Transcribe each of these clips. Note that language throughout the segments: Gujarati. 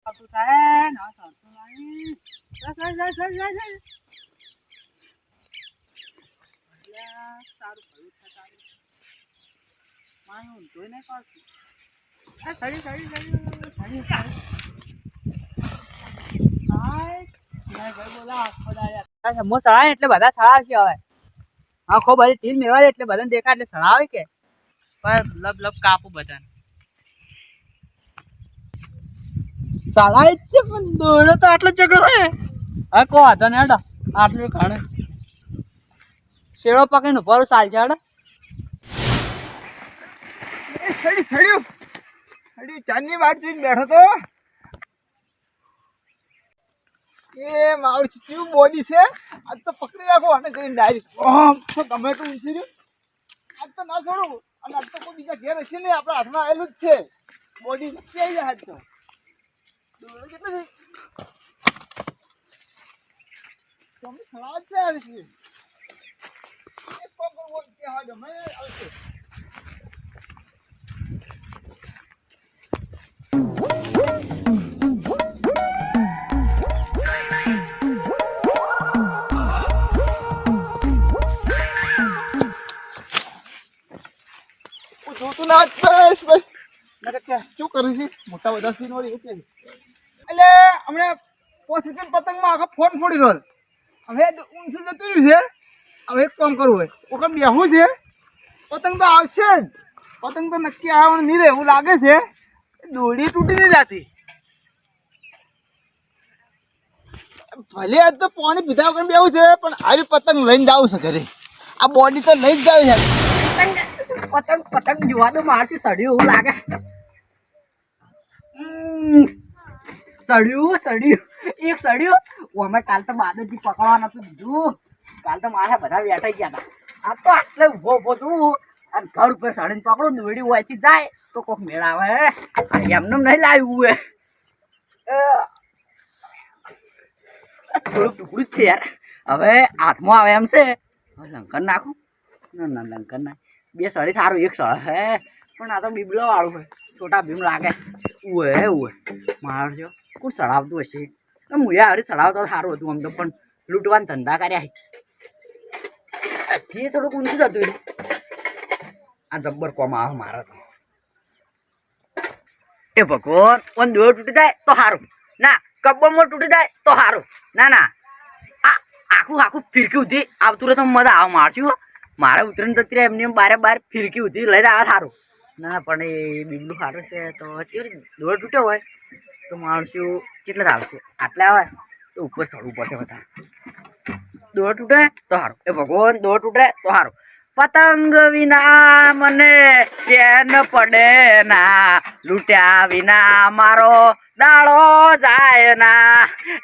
આવતું થાય ના થતું નહીં. સારું ભલું છે તારું. મારું ઊંધું નહીં કરતું. સડી એટલે બધા સળાવે છે હવે. આખો બધી ટીમ મેળવે એટલે બધાને દેખાય એટલે સળાવે કે પણ લબ લબ કાપું બધાને. સળાય જ છે પણ દોડો તો આટલો ચકડો છે. હા કો વાંધો ને હેડો આટલું ખાણે શેડો પકડીને ઉભો ચાલ છે હેડો. સડ્યું ચાંદની વાટ જોઈને બેઠો તો એ મારું કેવું બોડી છે. આજ તો પકડી રાખો અને કરીને ડાયરેક્ટ તો ગમે તો ઊંચી રહ્યું. આજ તો ના છોડું અને આજ તો કોઈ બીજા ઘેર હશે ને આપણા હાથમાં આવેલું જ છે. બોડી નક્કી આવી જાય આજ તો. દોડો કેટલો છે તમે ખરાબ છે આજ છે. એક કામ કરવો કે હા ગમે આવશે. જોતું ના ભાઈ શું કરી છે મોટા બધા સીન વાળી એટલે હમણાં 5 રૂપિયા પતંગમાં આખા ફોન ફોડી રહ્યો. હવે ઊંચું જતું રહ્યું છે. હવે એક કામ કરવું હોય ઓકે બેહું છે. પતંગ તો આવશે જ. પતંગ તો નક્કી આવવાનું નહીં રહે એવું લાગે છે. દોડી તૂટી નહીં જતી. ભલે આજ તો પાણી પીધા વગર બેવું છે પણ આવી પતંગ લઈને જવું છે ઘરે. આ બોડી તો લઈ જ જાય છે. પતંગ જોવાનું મારશું સડ્યું એવું લાગે. સડ્યું એક સડ્યું. અમે કાલ તો બાદરથી પકડવા નતું દીધું. કાલ તો મારા બધા બેઠા ગયા હતા. આ તો આટલે ઉભો છું અને ઘર ઉપર સડીને પકડું દોડી હોયથી જાય તો કોઈક મેળ આવે. એમને નહીં લાવ્યું થોડુંક ટુકડું જ છે યાર. હવે હાથમાં આવે એમ છે. હવે લંકન નાખું ના લંકન નાખ. બે સળી સારું એક સળ હે પણ આ તો બીબલો વાળું હોય. છોટા ભીમ લાગે ઉએ મારો જો કોઈ સડાવતું હશે. મુએ હારી સડાવતો સારું હતું આમ તો પણ લૂંટવાના ધંધા કર્યા છે થોડુંક ઊંચું જતું રહ્યું. આ જબ્બર કોમ આવે મારે તો. એ ભગવાન ઓન દોડ તૂટી જાય તો સારું. ના કબ્બરમાં તૂટી જાય તો સારું. ના આ આખું ફિરકી ઉધી આવતું રહે તો મજા આવે મારશું. મારે ઉતરીને જતી રહે એમની બારે ફિરકી ઉધી લઈને આવે સારું. ના પણ એ બીબલું સારું છે તો દોડ તૂટ્યો હોય તો માણશું કેટલા આવશે. આટલા આવે તો ઉપર ચડવું પડશે બધા. દોડ તૂટે તો સારું. એ ભગવાન દોડ તૂટે તો સારું. પતંગ વિના મને ચેન પડે ના. લૂંટ્યા વિના મારો દાડો જાય ના.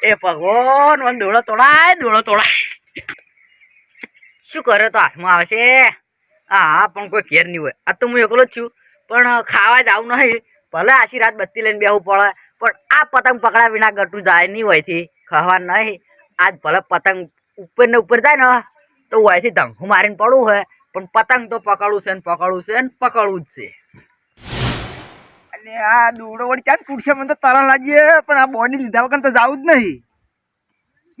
એ ભગવાન મને દોડો તોડાય. શું કરે તો હાથમાં આવે છે. હા પણ કોઈ ઘેર નહીં હોય. આ તો હું એકલો જ છું પણ ખાવા જ આવું નહીં. ભલે આશી રાત બત્તી લઈને બેસવું પડે પણ આ પતંગ પકડા વિના ગટું જાય નહીં હોયથી ખાવા નહીં. આજ ભલે પતંગ ઉપર ને ઉપર જાય ને તો હોયથી ધંખું મારીને પડવું હોય પણ પતંગ તો પકડવું છે જ છે. અને આ દોડો વળી ચાલ તૂટશે મને તો તરસ લાગીએ પણ આ બોડી લીધા વગર તો જવું જ નહીં.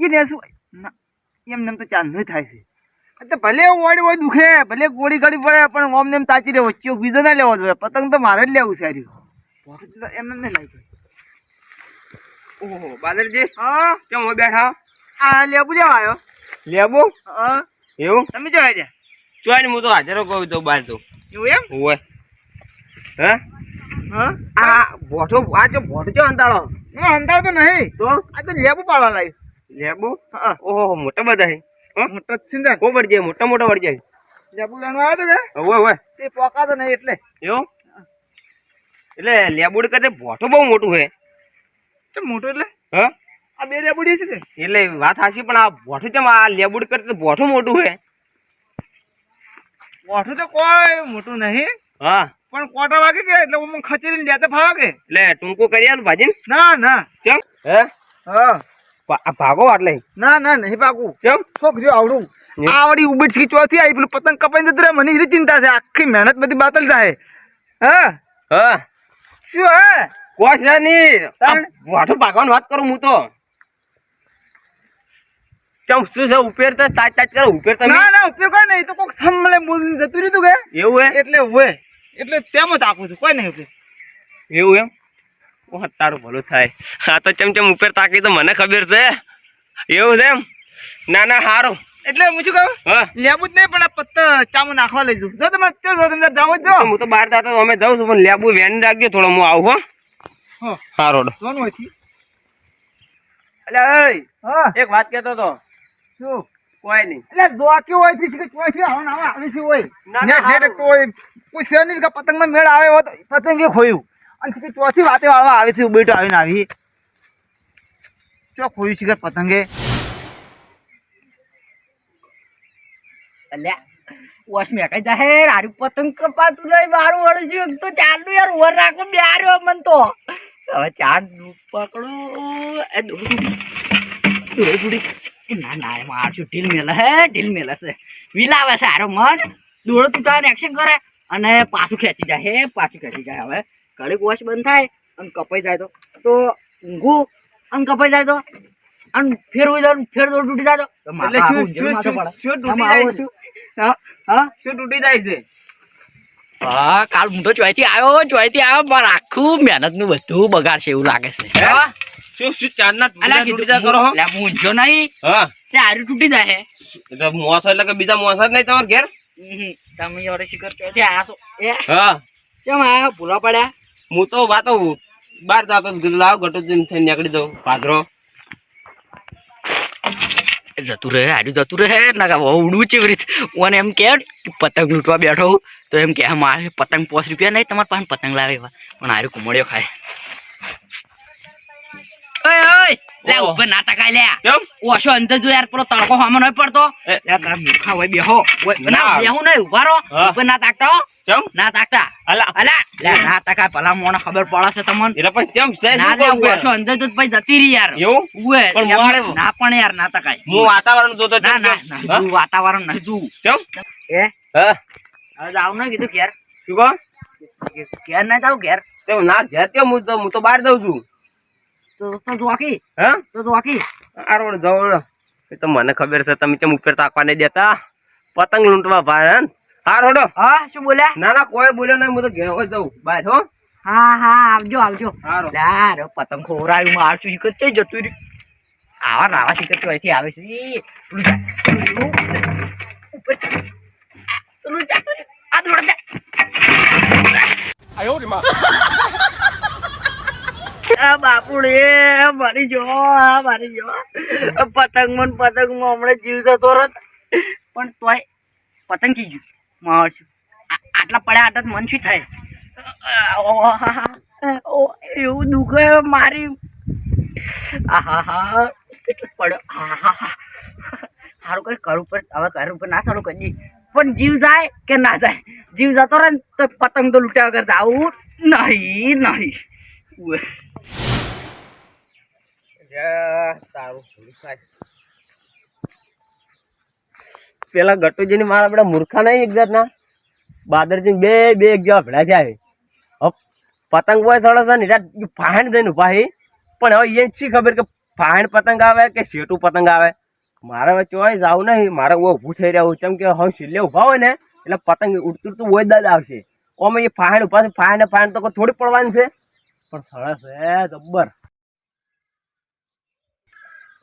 એને શું એમને એમ તો ચાંદ નહીં થાય છે. તો ભલે ઓડી હોય દુખે ભલે ગોળી ગળી પડે પણ ઓમને એમ તાચી રહ્યો વચ્ચે બીજો ના લેવો જોઈએ. પતંગ તો મારે જ લેવું છે એમ નહીં લાગે. ઓહો બાદરજી હા કેમ બેઠા. આ લેબુ લેવા આવ્યો. લેબુ હા એવું તમે જો આવ્યા ચોઈ હું તો હાજર કહું તો બહાર તો એવું એમ હોય હે. હા આ ભોઠો છે અંતાળો. અંધાર તો નહીં તો આ તો લેબુ પાડવા લાગ્યું. લેબુ ઓહો મોટા બધા છે. મોટા જ છે કો વળી જાય મોટા વળી જાય. લેબુ લેવા આવ્યો તો કે હોય તે પોકાતો નહીં એટલે એવું એટલે લેબુડ કરતે ભોઠો બહુ મોટું છે. મોટું એટલે હા આ બે લેબુડી છે એટલે વાત હાચી પણ આ ભોઠું કેમ આ લેબુડ કરતે ભોઠું મોટું છે. મોટું તો કોઈ મોટું નહીં હા પણ કોટા વાગે કે એટલે હું ખચેરીને લેતા ફાવે કે એટલે ટૂંકો કરી આલું ભાજી ના કેમ હે હા ભાગો આટલે ના નહીં પાકું કેમ શોખ જો આવડું આવડી ઉબીટ થી ચોથી આવી પેલું પતંગ કપાઈને જતું રહે મને એની ચિંતા છે. આખી મહેનત બધી બાતલ જાય. હા હા શું હે કોઈ છે નહીં તાણ? વાઠો ભાગવાની વાત કરું હું તો ચમ શું છે ઉપેર તો તાજ તાજ કરો ઉપેર તમે ના ના ઉપયોગ કોઈ નહીં તો કોક સમલે બોલીને જતું રહ્યું તું કે એવું હે એટલે હોય એટલે તેમ જ આપું છું કોઈ નહીં ઉપયોગ. એવું એમ ઓહ તારું ભલું થાય આ તો ચમચમ ઉપર તાકી તો મને ખબર છે એવું છે એમ ના ના હારું એટલે હું શું કહું હા લેવું જ નહીં પણ આ પત્તા ચામો નાખવા લઈ જઉં જો તમે તમે જાઓ જ હું તો બહાર જતો અમે જાઉં છું પણ લેબુ વેન રાખજો થોડો હું આવું હો હો હારો જોવાનું હોય થી. એટલે હા એક વાત કહેતો તો શું કોઈ નહીં એટલે જોક્યું હોય થી કે કોઈ થી આવું આવું આવે છે હોય ના, નેટ હારું. નેટ તો હોય કોઈ છે નહીં કે પતંગમાં મેળ આવે હોત પતંગે ખોયું અને કે ચોથી વાતે વાળવા આવે છે બેટો આવીને આવી ચો ખોયું છે કે પતંગે અલ્યા વોશ મેકાઈ જાહે રારી પતંગ કપાતું નહીં મારું વળું તો ચાલુ યાર ઓર રાખો બેહાર્યો મન તો હવે ચાર પકડું એ દોડી ના ના એ મારશું ઢીલ મેલે હે ઢીલ મેલે છે વિલાવે છે હારો મન દોડો તૂટાવાનું એક્શન કરે અને પાછું ખેંચી જાય હે પાછું ખેંચી જાય હવે ઘડીક વોશ બંધ થાય અને કપાઈ જાય તો ઊંઘું અને કપાઈ જાય તો અને ફેર ઉઈ જાય ફેર દોડ તૂટી જાય તો એટલે શું તૂટી જાય છે હા હા શું તૂટી જાય છે હા કાલ હું તો ચોયથી આવ્યો પણ આખું મહેનત નું બધું બગાડશે એવું લાગે છે હે? શું શું ચાંદના તૂટી જાય કરો હો? હું ઊંઝો નહીં હા તે આર્યું તૂટી જાય એ તો મોસા એટલે કે બીજા મોસા જ નહીં તમારે ઘેર તમે ઓરે શિખર ચોયથી આવ્યા છો એ હા કેમ આયા ભૂલા પડ્યા હું તો વાતો બહાર જતો લાવ ગટો થઈને નીકળી દઉં પાદરો જતું રહે આર્યું જતું રહે ના ઉડવું છે એવી રીતે ઓને એમ કે પતંગ લૂંટવા બેઠો હું તો એમ કે મારે પતંગ 5 રૂપિયા નહીં તમારે પાસે પતંગ લાવે એવા પણ આર્યું કુમળ્યો ખાય ઓય ઓય લે ઓહ. ઉપર નાટક આય લે કેમ ઓશો અંદર જો યાર પેલો તડકો સામે નહીં પડતો એ. યાર તારા મૂર્ખા હોય બેહો ઓય, ના ના. બેહું નહીં ઉભા રહો હા. ઉપર ના તાકતા હો કેમ ના તાકતા અલા અલા લે ના તાકા ભલા મોને ખબર પડે છે તમને એટલે પણ કેમ છે ના શું લે કરું ઓશો અંદર જો પછી જતી રહી યાર એવું ઉએ પણ એમ મારે- ના પણ યાર ના તાકાય હું વાતાવરણ જોતો ના કેમ ના કેમ? ના હા? જોવું વાતાવરણ નહીં જોવું કેમ એ હા હવે જાવ ને કીધું ઘેર શું કહો ઘેર ના જાવ ઘેર તેમ ના ઘેર કેમ હું તો બહાર દઉં છું તો જોકી હા તો જોકી આરોડ જવડ એ તો મને ખબર છે તમે કેમ ઉપર તાકવા નહીં દેતા પતંગ લૂંટવા ભાઈ હે હારોડો હા શું બોલ્યા ના ના કોઈ બોલ્યો નહીં હું તો ઘેર જ જઉં બહાર હો હા હા આવજો આવજો હારો યાર પતંગ ખોરાયું મારશું શીખર છે જતું રહ્યું આવા રાવા શીખર તો અહીંથી આવે છે ઈ, પેલું જા, પેલું ઉપર જા. આ, પેલું જા, પેલું. આ દોડ જા. આ બાપુ રે મારી જો પતંગમાં ને પતંગમાં હમણાં જીવ જતો રત પણ તોય પતંગ થઈ ગયું મારશું આટલા પડ્યા આટલા મન શું થાય એવું દુખે મારી આહા કેટલું પડ્યો આહા સારું કઈ ઘર ઉપર હવે ઘર ઉપર ના સારું કરી પણ જીવ જાય કે ના જાય જીવ જતો રહે ને તો પતંગ તો લૂંટ્યા વગર આવું નહીં ઉએ. પેલા ગટુજી ની મારા બધા મૂર્ખા નહીં એક જાતના બાદરજી બે બે એક જેવા ભેળા છે પતંગ હોય સરસ ને ફાહણ દઈને ઉભા હી પણ હવે એ શી ખબર કે ફાહણ પતંગ આવે કે શેટું પતંગ આવે મારે હવે ચોય જવું નહીં મારે ઊભું થઈ રહ્યું કેમ કે હવે છેલ્લે ઉભા હોય ને એટલે પતંગ ઉડતું ઉડતું હોય દાદ આવશે ઓમે એ ફાહણ ઉભા છે ફાહણ તો કોઈ થોડી પડવાનું છે પણ સરસ હે જબ્બર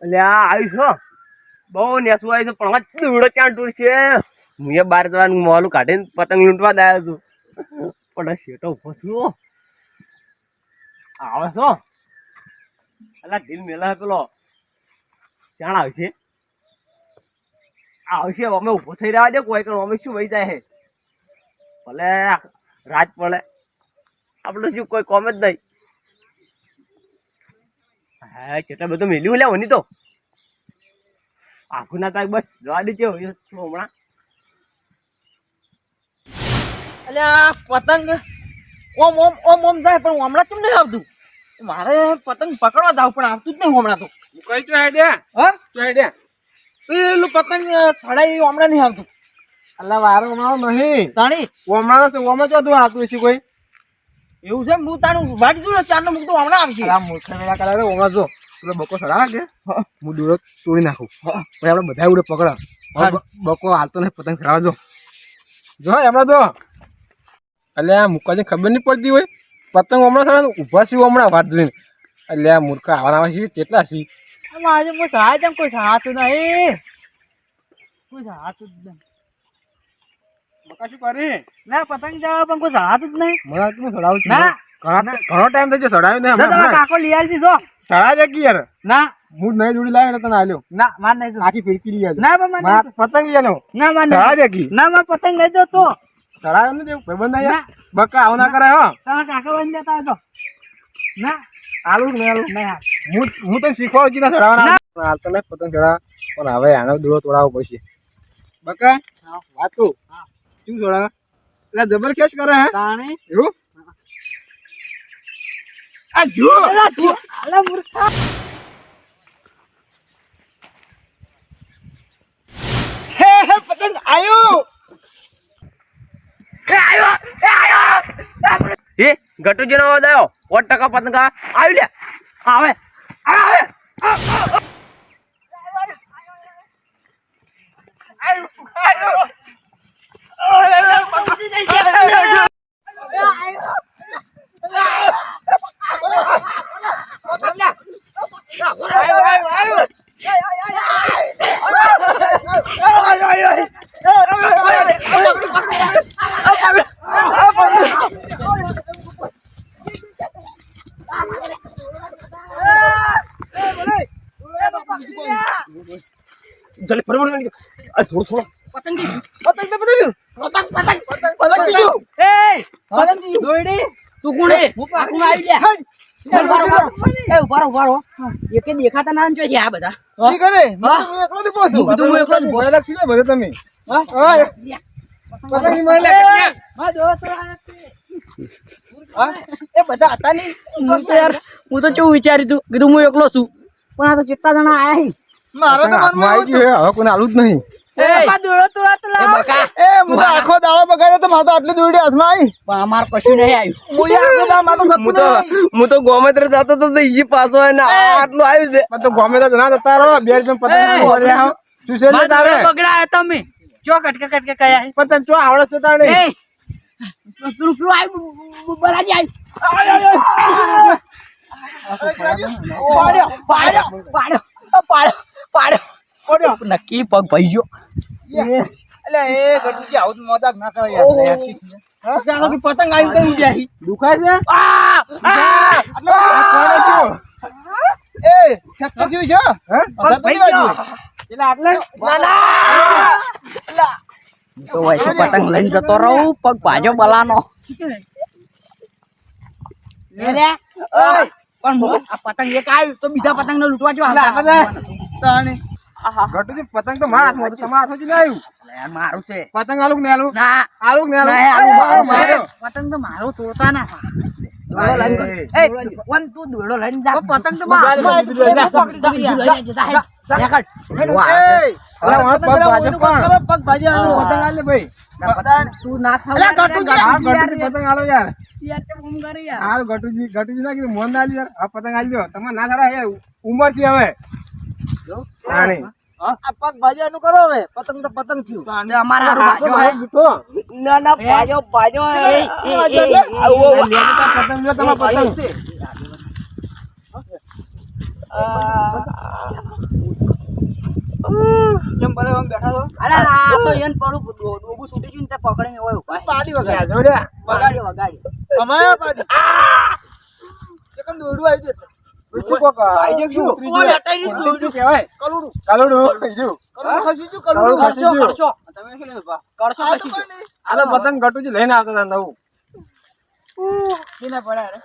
એટલે આ આવ્યું છો બહુ નેસું આવ્યું છે પણ હવે દૂડો ક્યાં ટૂર છે હું એ બહાર જવાનું મોલું કાઢીને પતંગ લૂંટવા જ આવ્યો છું પણ શેટો ઉભો છું આવે છો અલા ઢીલ મેલા પેલો ક્યાં આવશે આવશે અમે ઉભો થઈ રહ્યા છે કોઈ કારણ અમે શું વહી જાય છે ભલે રાત પડે આપણું શું કોઈ કોમ જ નહીં હા કેટલા બધું મેલ્યું લે ઓની તો આખું ના થાય બસ જવા દીધો હમણાં અલ્યા પતંગ ઓમ ઓમ ઓમ ઓમ જાય પણ હમણાં કેમ નહીં આવતું મારે પતંગ પકડવા જાવ પણ આવતું જ નહીં હમણાં તો કઈ તો આઈડિયા હા તો આઈડિયા પેલું પતંગ છડાઈ હમણાં નહીં આવતું અલ્લા વારો હમણાં નહીં તાણી હમણાં છે ઓમાં ચોથું આવતું છે કોઈ એવું છે હું તારું વાટી દઉં ને ચારનો મૂક તો હમણાં આવશે આ મૂર્ખા વેળા કરાવે ઓમાં જો પેલો બકો સડાવે કે હું દોરો તોડી નાખું પછી આપણે બધા ઉડે પકડા બકો હાલતો નહીં પતંગ ચડાવે જો એમણે તો એટલે આ મુકાને ખબર નહીં પડતી હોય પતંગ હમણાં ચડાવે ઊભા છીએ હમણાં વાત જોઈને એટલે આ મૂર્ખા આવવાના છે કેટલા છીએ આજે હું સહાય તેમ કોઈ સહાતું નહીં કોઈ સહાતું જ નહીં બકા શું કરી ના પતંગ જવા પણ કોઈ સહાતું જ નહીં મને તું ચડાવું છું ના ઘણો ટાઈમ થઈ ગયો ચડાવ્યું નહીં તમારા હમણાં કાકો લઈ આવી દીધો ચડાવે છે કે યાર ના હું નહીં જોડી લાવ્યો તને આલ્યો ના માર નહીં આખી ફિરકી લઈ આવ્યો ના માર મારા પતંગ લઈ આવ્યો ના માર ચડાવે છે કી ના માર પતંગ લઈ દો તો ચડાવ્યો નથી એવું ભાઈબંધ અહીંયા બકા આવું ના કરાય હો તમારા કાકા બની જતા હોય તો ના આલું ને આલું નહીં હું તને શીખવાડું છું ને ચડાવવાના હાલ તો નહીં પતંગ ચડાવ પણ હવે આનો દોડો તોડાવવો પડશે બકા વાત તું શું ચડાવે એટલે જબરદસ્ત કરે હે તાણે એવું આ જો અલા મૂર્ખા હે પતંગ આયો એ ગટુજીનો અવાજ આવ્યો 100% પતંગ આવી લે આવે આવે જલ્દી પરવણ આ થોડું થોડું પતંગ દોયડી તું કોણ હે હું પાકું આવી ગયા એકે દેખાતા ના જોઈ આ બધા શી કરે હા? હું એકલો જ પહોંચું. હું કીધું હું એકલો જ પહોંચું. ભરેલા છીએ ભરે તમે હા? હા પતંગની મારી લે કેટલા? હા, જો તો આ તે. હા? એ બધા હતા નહીં હું તો યાર હું તો કેવું વિચાર્યું તું કીધું હું એકલો છું પણ આ તો કેટલા જણા આયા હી મારો તો મનમાં આવી ગયું હે, હવે કોઈને આલું જ નહીં એ હું તો આખો દાડો બગાડ્યો તો મારે તો આટલી દોરડી હાથમાં આવી પણ અમાર કશું નહીં આવ્યું હું તો ગોમેત્ર જતો તો ઈ પાછો હોય ને આટલું આવ્યું છે પણ તો ગમે તો ના જતા રહો બે જણ પતંગ ભર્યા હો. શું છે લે તારે બગડાયા તમે ચો કટકે કટકે કયા પતંગ ચો આવડે છે તારે પેલું પેલું આવ્યું બરાજી આવ્યું પાડ્યો પાડ્યો પાડ્યો પાડ્યો પાડ્યો નક્કી પગ ભાઈ ગયો એટલે એ ગટુજી આવું તો મજાક ના કરે યાર ચાલો કે પતંગ આવી કઈ જાય દુખાય છે એ છક્કો જીવ છે હે પગ ભાઈ ગયો એટલે આટલે તો વૈસે પતંગ લઈને જતો રહું પગ ભાજો બલાનો લે પણ આ પતંગ એક આવ્યું તો બીજા પતંગ ને લૂંટવા જો તાણી ગટુજી પતંગ તો મારા હાથમાં હતું, તમારા હાથમાં જ નહીં આવ્યું મારું છે પતંગ આલુક ને આલુક ના આલુક ને નહીં, આલુક આલુક. મારો પતંગ તો મારું તોડતા ના દોડો લઈને એ વન તું દોડો લઈને જા પતંગ તો મારું પગ ભાજી આલો પતંગ આલે ભાઈ તું ના થાવ પતંગ આલો યાર હાલ ગટુજી ના કીધું મોહન ના આલ્યું યાર આ પતંગ આલી દો તમારે ના થડા યાર ઉંમર થી હવે તાણી આ પગ ભાજ્યાનું કરો હવે પતંગ તો પતંગ થયું અમારા ભાજો હે જૂઠો ના ના ભાજો ભાજો પતંગ લ્યો તમારા પતંગ કેમ ભલે આમ બેઠા છો અરે આ તો એન પડું ડોબું છૂટી ગયું ને તે પકડીને હોય ઉભા પાડી વગર જોડ્યા વગાડી વગાડી અમાયા પાડી એકમ દોડું આવી જશે બીજું કોક આઈડિયા શું ઓ લેટાઈ દોડું કહેવાય કલુડું કાલુડું બીજું કલુડું ખસી ગયું કલુડું કલુડું ખસી ગયું. કરશો તમે શું લેવા કરશો ખસી ગયું આલો પતંગ ગટુજી લઈને આવતા હતા નવું કેના પડ્યા રે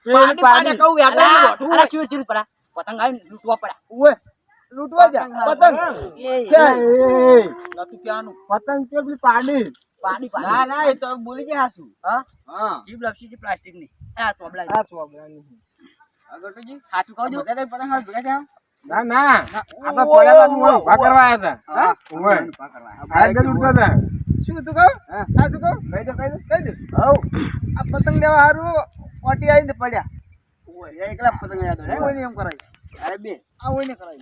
પેલી પાડી કહું વેટા અરે ચીર ચીર પડા પતંગ આવી લૂંટવા પડ્યા ઓએ લૂંટવા જા પતંગ એ છે એ નતું ક્યાંનું પતંગ કે પેલી પાડી પાડી પાડી ના ના એ તો બોલી ગયા હાસુ હા હા જીબ લપસી છે પ્લાસ્ટિક ની આ સોબલા આ સોબરાની ગટુજી સાચું કહો છો બધા પતંગ હાલ ભેગા થયા ના ના આ તો પડેલા નું ઉભા કરવા આવ્યા હતા ઓએ આ ગલ ઉડતા હતા શું તું કહું હા શું કહું કહી દો આ પતંગ લેવા હારું ઓટી આવીને પડ્યા એકલા પતંગ કોઈ એમ કરાય અરે બે આ હોય ને કરાય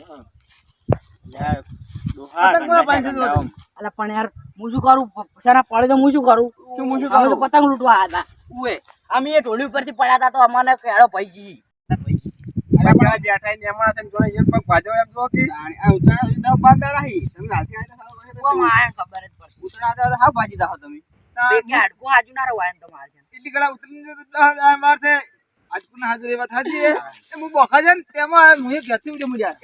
પતંગ કોના પાસે છે તું? અલા પણ યાર હું શું કરું પૈસાના પડે તો હું શું કરું અમે તો પતંગ લૂંટવા આવ્યા હતા ઉએ અમે એ ઢોલી ઉપરથી પડ્યા હતા તો અમને કહેલો ભાઈજી એટલી કડા ઉતરી મારશે આજકુના હાજર એ વાત સાચી છે એ હું બોખા છે ને તેમાં હું એક ઘરથી ઉડે મુજ્યા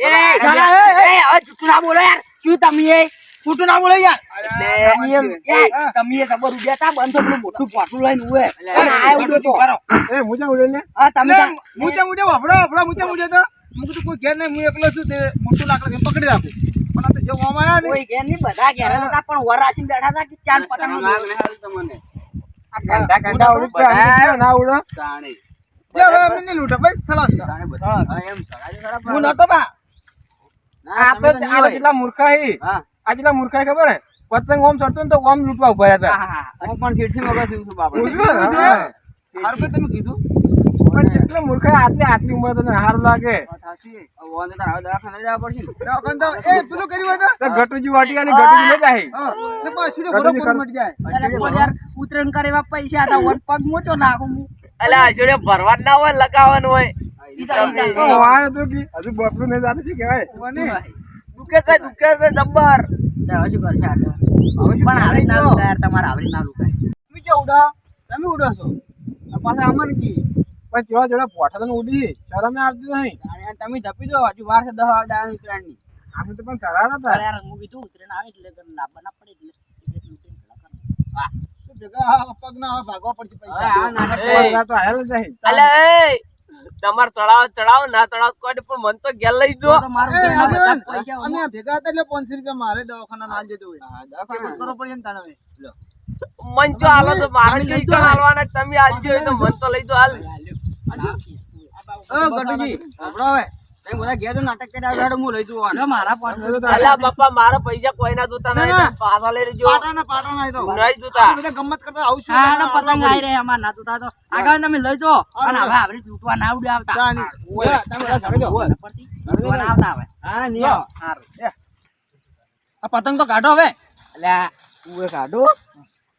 હવે જૂઠું ના બોલો યાર શું તમે જૂઠું ના બોલો યાર તમે ખબર ઉડ્યા હતા બંધ પેલું મોટું પાટલું લઈને ઉએ આ ઉડ્યો તો મુજા ઉડે ને હા તમે મુજા ઉડે વાપડો મુજા ઉડે તો હું કીધું કોઈ ઘેર નહીં હું એકલો છું તે મોટું લાકડું એમ પકડી રાખું પણ આ તો જો આમાં આવ્યા ને કોઈ ઘેર નહીં બધા ઘેર હતા પણ વરાસી બેઠા હતા કે ચાલ પતંગ ના ઉડો જે હવે અમે નહીં લૂંટે ભાઈ સલાહ હું નતો બા જેટલા મૂર્ખાઈ આ જેટલા મૂર્ખાઈ ખબર હે પતંગ ઓમ ચડતો ને તો ઓમ લૂંટવા ઉભા હતા હું પણ ખીડથી મગજ છું બાપા હારું ભાઈ તમે કીધું પણ જેટલા મૂર્ખાઈ આટલી ઉંમર તને સારું લાગે એ પેલું કર્યું હતું તો ગટુજી વાટી અને ગટુજી લઈ જાય ને બસ સીધો બરોબર મટી જાય અરે પણ યાર ઉતરણ કરે એવા પૈસા હતા વન પગ મોચો નાખું હું અલા આશોડે ભરવા ના હોય લગાવવાનું હોય ઈ તો કે હજુ બપલું નહીં જાતું છે કહેવાય કોને દુખે છે જબ્બર શું કરશે આ તો? પણ આવડી ના લુકાય યાર તમારે આવડી ના લુકાય તમે જો ઉડા તમે ઉડો છો આ પાછા અમર કી પણ જેવા જોડે પોઠા તો ઉડી શરમ આવતી નહીં તમે ધપી દો હજુ વાર છે 10 દાડા ઉતરાણની આપણે તો પણ ચડાવ હતા અરે યાર હું કીધું ઉતરણ આવે એટલે લાભ ના પડે એટલે જગા પગ ના ભાગવા પડશે પૈસા તો આયેલ જ નહીં અલે તમાર ચડાવ ના ચડાવ કોઈ પણ મન તો ઘેર લઈ જો તો મારું ઉતરણ બધા પૈસા અમે ભેગા હતા એટલે 500 રૂપિયા મારે દવાખાના ના જતો હોય દવાખાના કરો પડે ને તાણે મન જો હાલો તો મારે લઈ જો હાલવાના તમે આલજો તો મન તો લઈ જો હાલ ગટુજી આપણો હવે તમે બધા ગયા તો નાટક કર્યા આગળ હું લઈ જવાનું જો મારા પાંચ અલા બાપા મારા પૈસા કોઈ ના જોતા નહીં ના. પાછા લઈ લેજો પાટાના આઈ તો નહીં જોતા બધા ગમત કરતા આવું છું હા પતંગ આવી રહે અમાર ના તું તો આગળ તમે લઈ જો અને હવે આપણે લૂંટવા ના ઉડે આવતા તાની તમે બધા ઘરે જાઓ લૂંટવા ના આવતા હવે હા નિયો સારું આ પતંગ તો કાઢો હવે એટલે હું એ કાઢું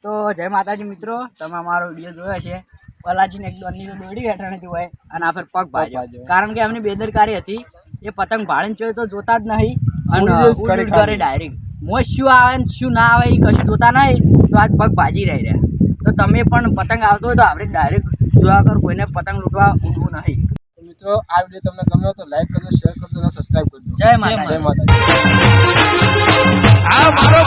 તો જય માતાજી મિત્રો તમે અમારો વિડીયો જોયો છે પલાજીને એક દોરની તો દોડી હેઠળથી હોય અને આ ફેર પગ ભાજ્યો કારણ કે એમની બેદરકારી હતી એ પતંગ ભાડીને ચોય તો જોતા જ નહીં અને ઉડ કરે ડાયરેક્ટ મોજ શું આવે ને શું ના આવે એ કશું જોતા નહીં તો આજ પગ ભાજી રહી રહ્યા તો તમે પણ પતંગ આવતો હોય તો આપણે ડાયરેક્ટ જોયા કર કોઈને પતંગ લૂંટવા ઉડવું નહીં મિત્રો આ વિડીયો તમને ગમ્યો તો લાઈક કરજો શેર કરજો અને સબસ્ક્રાઇબ કરજો જય માતાજી જય માતાજી આ મારો